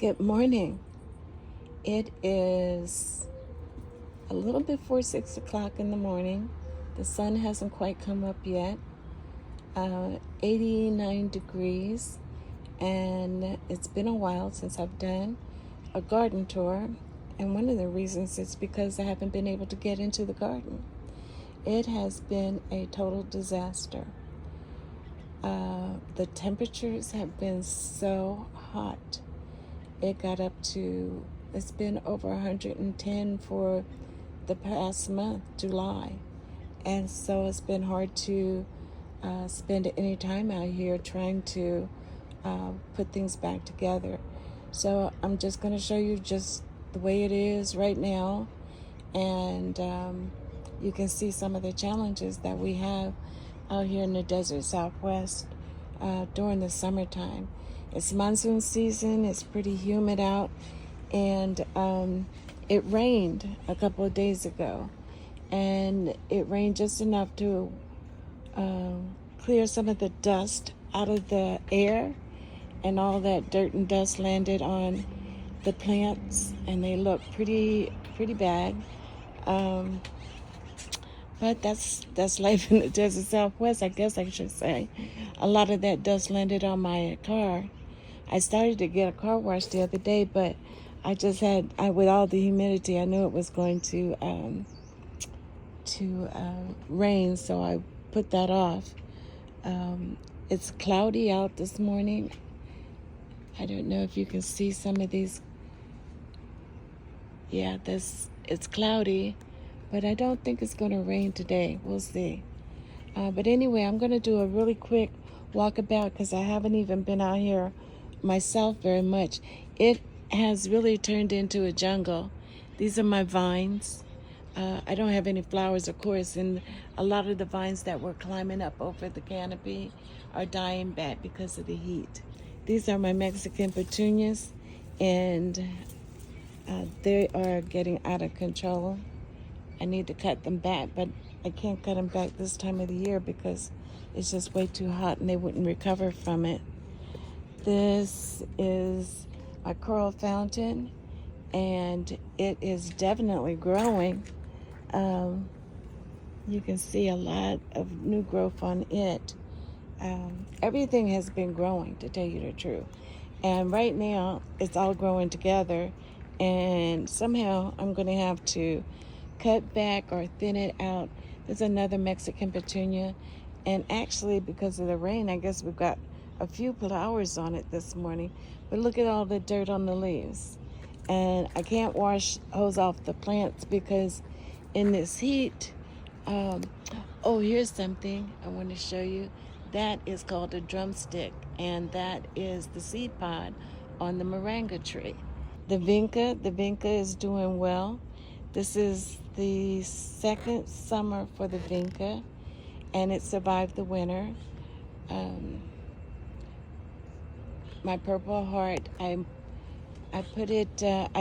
Good morning. It is a little before 6 o'clock in the morning. The sun hasn't quite come up yet. 89 degrees, and it's been a while since I've done a garden tour, and one of the reasons is because I haven't been able to get into the garden. It has been a total disaster. The temperatures have been so hot. It's been over 110 for the past month, July. And so it's been hard to spend any time out here trying to put things back together. So I'm just going to show you just the way it is right now. And you can see some of the challenges that we have out here in the desert Southwest during the summertime. It's monsoon season. It's pretty humid out, and it rained a couple of days ago, and it rained just enough to clear some of the dust out of the air, and all that dirt and dust landed on the plants, and they look pretty bad. But that's life in the desert Southwest, I guess I should say. A lot of that dust landed on my car. I started to get a car wash the other day, but with all the humidity, I knew it was going to rain, so I put that off. It's cloudy out this morning. I don't know if you can see some of these. Yeah, it's cloudy, but I don't think it's going to rain today. We'll see. But anyway, I'm going to do a really quick walkabout because I haven't even been out here myself very much. It has really turned into a jungle. These are my vines. I don't have any flowers, of course, and a lot of the vines that were climbing up over the canopy are dying back because of the heat. These are my Mexican petunias, and they are getting out of control. I need to cut them back, but I can't cut them back this time of the year because it's just way too hot and they wouldn't recover from it. This is my coral fountain, and it is definitely growing. You can see a lot of new growth on it. Everything has been growing, to tell you the truth. And right now, it's all growing together, and somehow I'm going to have to cut back or thin it out. There's another Mexican petunia, and actually, because of the rain, I guess we've got a few flowers on it this morning, but look at all the dirt on the leaves. And I can't hose off the plants because in this heat, here's something I want to show you. That is called a drumstick, and that is the seed pod on the moringa tree. The vinca is doing well. This is the second summer for the vinca, and it survived the winter. My purple heart, I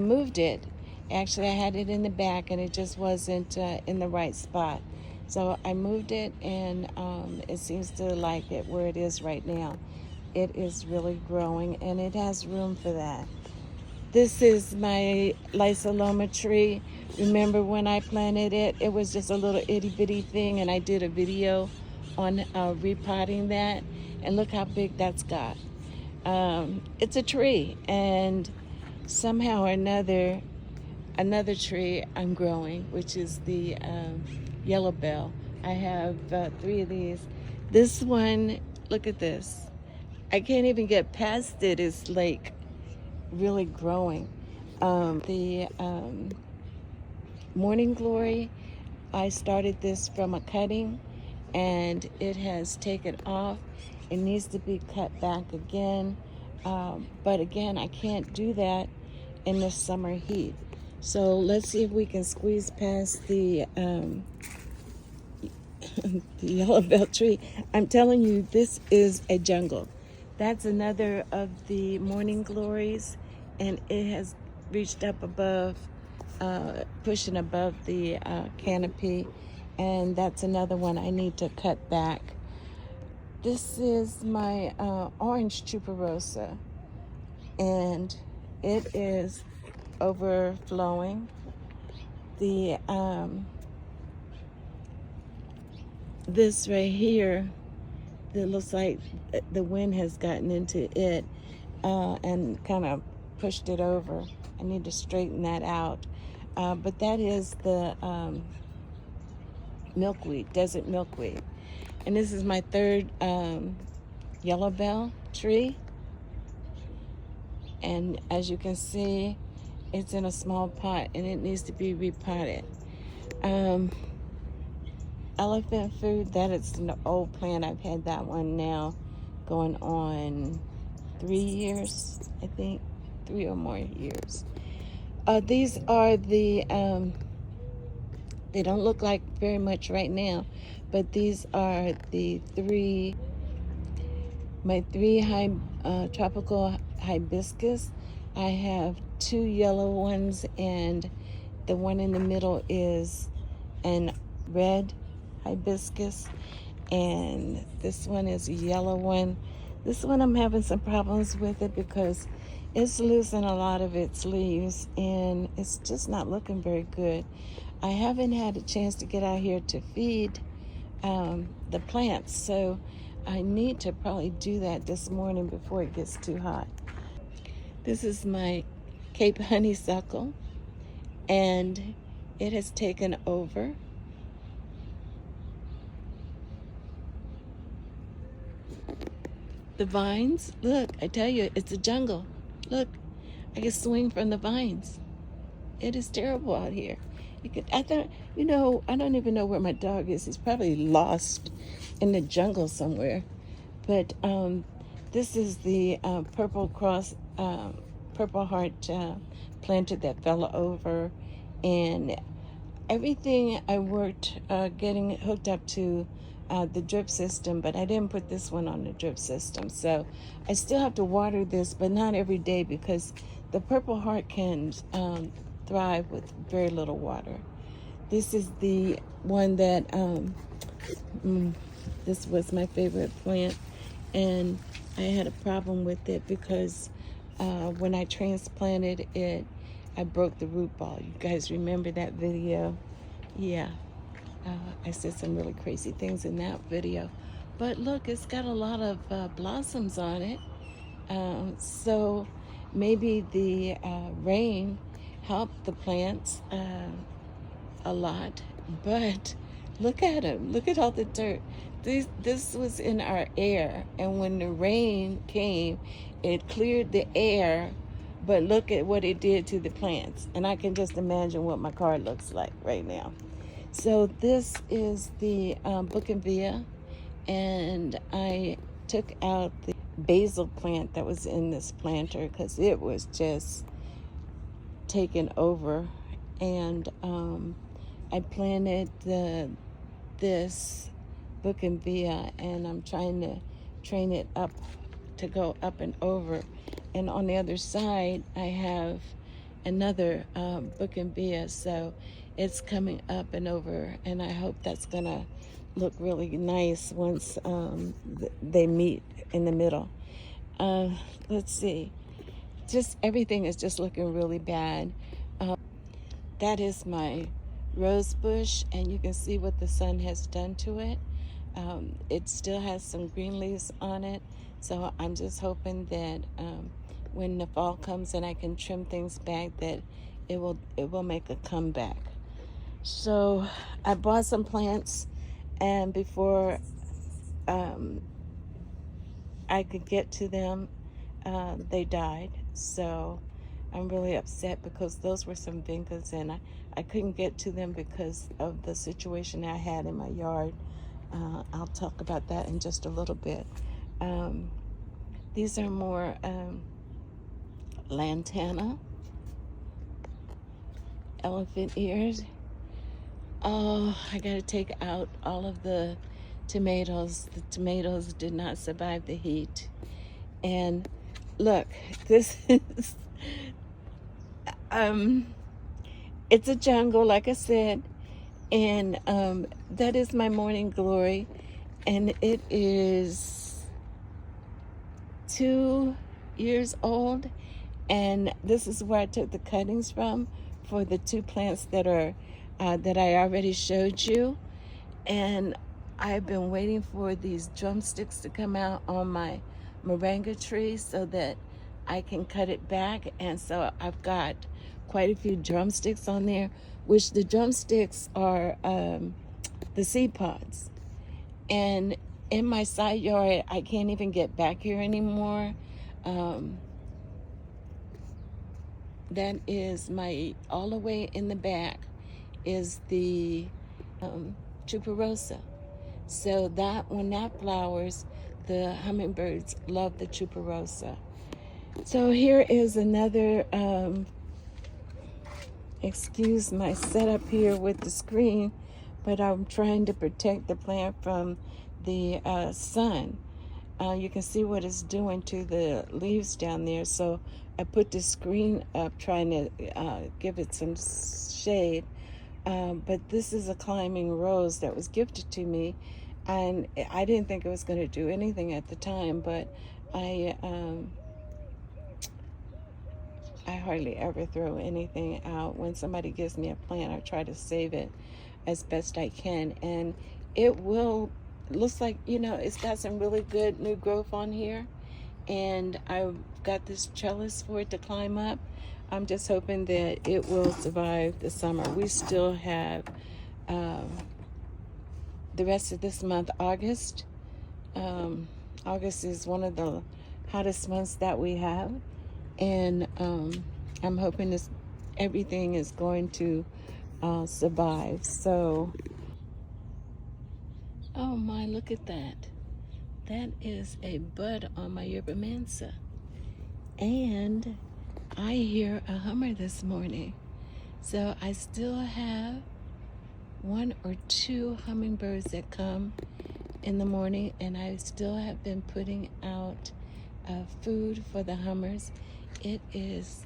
moved it. Actually, I had it in the back, and it just wasn't in the right spot. So I moved it, and it seems to like it where it is right now. It is really growing, and it has room for that. This is my lysoloma tree. Remember when I planted it? It was just a little itty-bitty thing, and I did a video on repotting that, and look how big that's got. It's a tree, and somehow or another tree I'm growing, which is the yellow bell. I have 3 of these. This one, look at this. I can't even get past it. It's like really growing. The morning glory, I started this from a cutting, and it has taken off. It needs to be cut back again, but again, I can't do that in the summer heat. So let's see if we can squeeze past the the yellow bell tree. I'm telling you, this is a jungle. That's another of the morning glories, and it has reached up above, pushing above the canopy, and that's another one I need to cut back. This is my orange tuberosa, and it is overflowing. The this right here, it looks like the wind has gotten into it and kind of pushed it over. I need to straighten that out. But that is the milkweed, desert milkweed. And this is my third yellow bell tree. And as you can see, it's in a small pot and it needs to be repotted. Elephant food, that is an old plant. I've had that one now going on 3 years, I think, 3 or more years. These are the, they don't look like very much right now, but these are the my three tropical hibiscus. I have 2 yellow ones, and the one in the middle is an red hibiscus, and this one is a yellow one. This one I'm having some problems with it because it's losing a lot of its leaves and it's just not looking very good. I haven't had a chance to get out here to feed the plants, so I need to probably do that this morning before it gets too hot. This is my Cape honeysuckle, and it has taken over. The vines, look, I tell you, it's a jungle. Look, I can swing from the vines. It is terrible out here. I don't even know where my dog is. He's probably lost in the jungle somewhere. But this is the purple heart planted that fell over, and everything I worked getting hooked up to the drip system, but I didn't put this one on the drip system. So I still have to water this, but not every day because the Purple Heart can thrive with very little water. This is the one that, this was my favorite plant, and I had a problem with it because when I transplanted it, I broke the root ball. You guys remember that video? Yeah. I said some really crazy things in that video. But look, it's got a lot of blossoms on it. So maybe the rain helped the plants a lot. But look at them. Look at all the dirt. This was in our air. And when the rain came, it cleared the air. But look at what it did to the plants. And I can just imagine what my car looks like right now. So this is the bougainvillea, and I took out the basil plant that was in this planter because it was just taken over. And I planted this bougainvillea, and I'm trying to train it up to go up and over. And on the other side, I have another bougainvillea, so it's coming up and over, and I hope that's gonna look really nice once they meet in the middle. Let's see, just everything is just looking really bad. That is my rose bush, and you can see what the sun has done to it. It still has some green leaves on it, so I'm just hoping that when the fall comes and I can trim things back, that it will make a comeback. So I bought some plants, and before I could get to them, they died. So I'm really upset because those were some vinkas, and I couldn't get to them because of the situation I had in my yard. I'll talk about that in just a little bit. These are more lantana, elephant ears. Oh, I gotta take out all of the tomatoes. The tomatoes did not survive the heat. And look, this is it's a jungle, like I said, and that is my morning glory, and it is 2 years old, And this is where I took the cuttings from for the two plants that are that I already showed you. And I've been waiting for these drumsticks to come out on my moringa tree so that I can cut it back. And so I've got quite a few drumsticks on there, which the drumsticks are the seed pods. And in my side yard, I can't even get back here anymore. That is all the way in the back is the tuberosa. So that when that flowers, the hummingbirds love the tuberosa. So here is another, excuse my setup here with the screen, but I'm trying to protect the plant from the sun. You can see what it's doing to the leaves down there. So I put the screen up trying to give it some shade. But this is a climbing rose that was gifted to me, and I didn't think it was going to do anything at the time, but I hardly ever throw anything out. When somebody gives me a plant, I try to save it as best I can, and it looks like, it's got some really good new growth on here, and I've got this trellis for it to climb up. I'm just hoping that it will survive the summer. We still have the rest of this month, August. August is one of the hottest months that we have, and I'm hoping everything is going to survive. So, oh my, look at that. That is a bud on my yerba mansa. And I hear a hummer this morning. So I still have 1 or 2 hummingbirds that come in the morning, and I still have been putting out food for the hummers. It is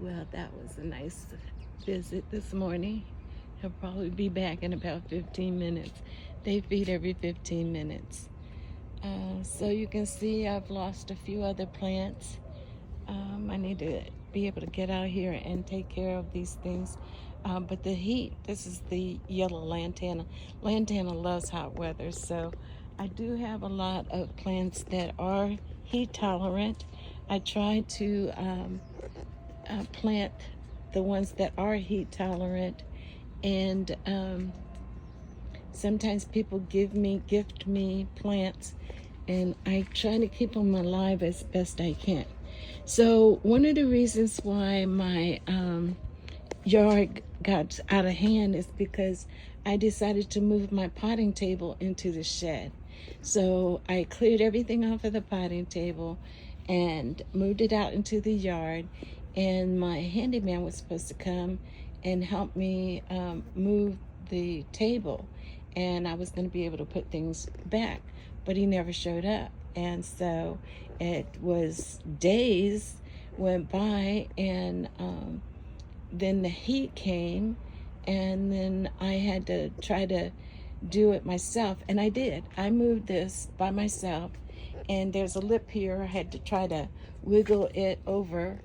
well, that was a nice visit this morning. He'll probably be back in about 15 minutes. They feed every 15 minutes. So you can see I've lost a few other plants. I need to be able to get out here and take care of these things. But the heat, this is the yellow lantana. Lantana loves hot weather, so I do have a lot of plants that are heat tolerant. I try to plant the ones that are heat tolerant, and sometimes people gift me plants, and I try to keep them alive as best I can. So one of the reasons why my yard got out of hand is because I decided to move my potting table into the shed. So I cleared everything off of the potting table and moved it out into the yard, and my handyman was supposed to come and help me move the table, and I was going to be able to put things back, but he never showed up. And so it was days went by, and then the heat came, and then I had to try to do it myself, and I did. I moved this by myself, and there's a lip here. I had to try to wiggle it over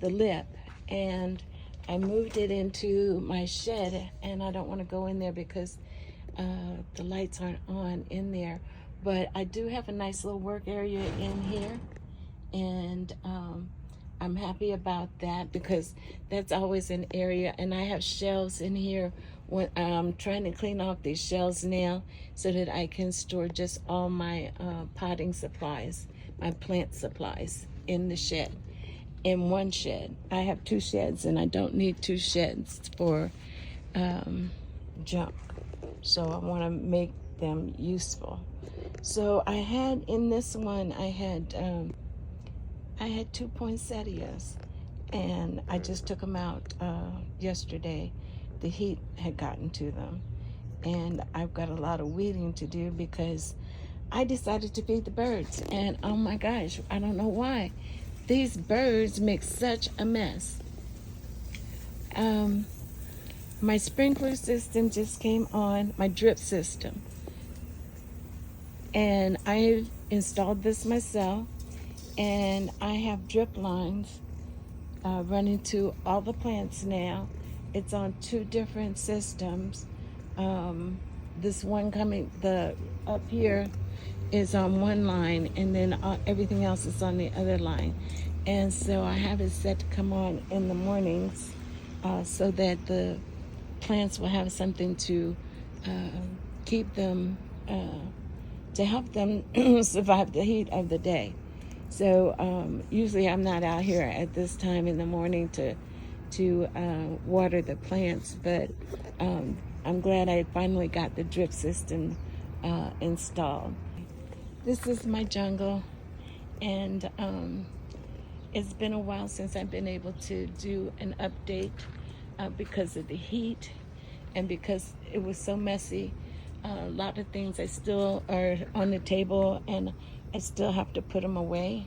the lip, and I moved it into my shed, and I don't want to go in there because the lights aren't on in there, but I do have a nice little work area in here, and I'm happy about that because that's always an area. And I have shelves in here. When I'm trying to clean off these shelves now so that I can store just all my potting supplies, my plant supplies in the shed, in one shed. I have 2 sheds, and I don't need 2 sheds for junk. So I want to make them useful. So I had in this one, I had 2 poinsettias, and I just took them out yesterday. The heat had gotten to them, and I've got a lot of weeding to do because I decided to feed the birds. And oh my gosh, I don't know why. These birds make such a mess. My sprinkler system just came on, my drip system. And I've installed this myself, and I have drip lines running to all the plants now. It's on 2 different systems. This one coming, the up here is on one line, and then everything else is on the other line. And so I have it set to come on in the mornings so that the plants will have something to keep them, to help them survive the heat of the day. So usually I'm not out here at this time in the morning to water the plants, but I'm glad I finally got the drip system installed. This is my jungle, and it's been a while since I've been able to do an update because of the heat and because it was so messy. A lot of things I still are on the table, and I still have to put them away.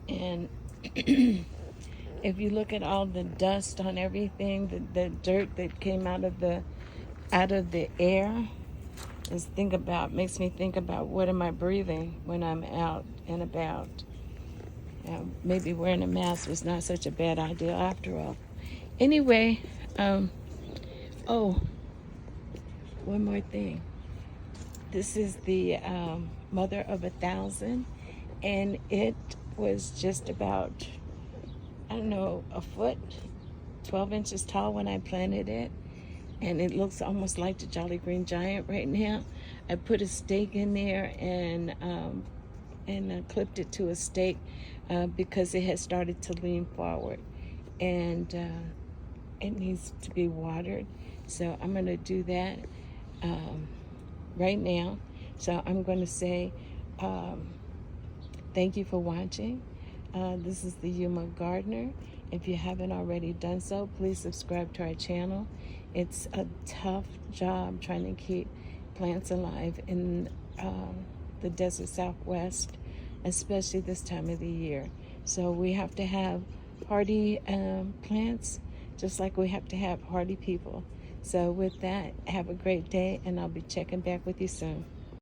And if you look at all the dust on everything, the dirt that came out of the air, makes me think about what am I breathing when I'm out and about. Maybe wearing a mask was not such a bad idea after all. Anyway, oh, one more thing. This is the mother of 1,000, and it was just about, I don't know, a foot, 12 inches tall when I planted it. And it looks almost like the Jolly Green Giant right now. I put a stake in there and clipped it to a stake because it had started to lean forward, and it needs to be watered. So I'm going to do that right now. So I'm going to say thank you for watching. This is the Yuma Gardener. If you haven't already done so, please subscribe to our channel. It's a tough job trying to keep plants alive in the desert Southwest, especially this time of the year. So we have to have hardy plants, just like we have to have hardy people. So with that, have a great day, and I'll be checking back with you soon.